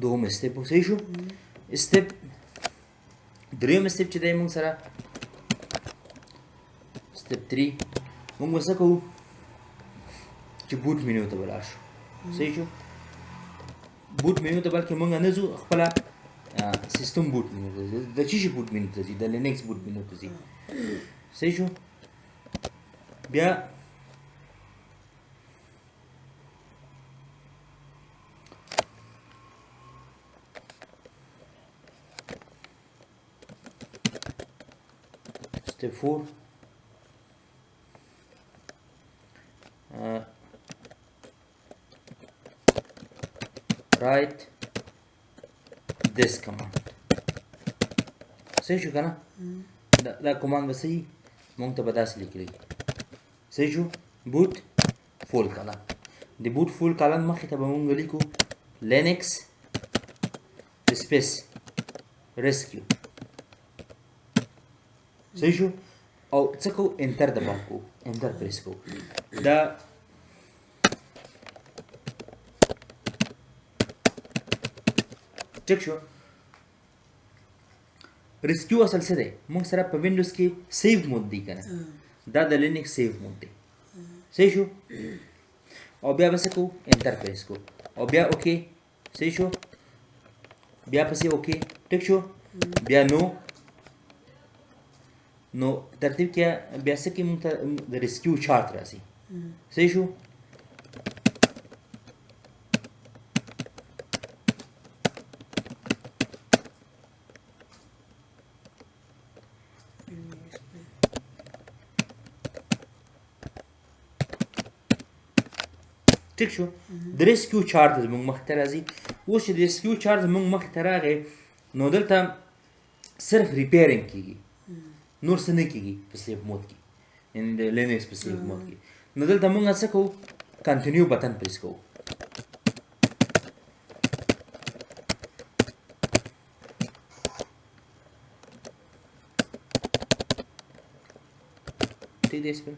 دوم سټپ صحیح شو سټپ دریم سټپ چې دی موږ سره سټپ 3 موږ وسه کوو چې بوت مینیو ته ولاړ شو صحیح شو بوت مینیو ته بلکې موږ نه ځو خپله سیستم بوت مینیو ته ځي د چی شي بوت مینیو ته ځي د لینکس بوت مینیو ته ځي صحیح شو بیا step 4 write this command صحیح شو کنه دا کماند به صحیح مونږ ته به داسې لیکلی صحیح شو بوت فول کالن د بوت فول کالن مخې ته به مونږ لیکو لینکس سپیس ریسکیو صحیح شو او څه کوو انټر دباو کوو انټر پریس کوو دا ټیک شو ریسکیو اصل څه دی موږ سره په وینډوز کې سیو مود دی کنه دا د لینکس سیو مود دی صحیح شو او بیا به څه کوو انټر پریس کوو او بیا اوکې صحیح شو بیا پسې اوکې ټیک شو بیا نو ترتیب کې بیا څه کې موږ ته د ریسکیو چارت راځي صحیح شو ټیک شو د ریسکیو چارت زموږ مخې ته راځي اوس چې د ریسکیو چارت زموږ مخې ته راغی نو دلته صرف ریپیرنګ کېږي نور څه نه کېږي په سیف مود کې یعنې د لینکس په سیف مود کې نو دلته موږ څه کوو کنټینیو بټن پریس کوو ټیک دی سپین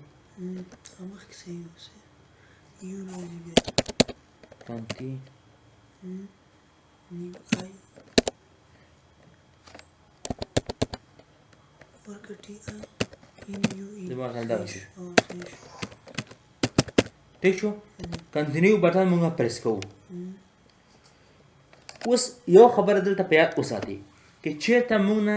ٹھیک شو کنټینیو بټن موږ پریس کوو اوس یو خبره دلته په یاد وساتئ که چېرته موږ نه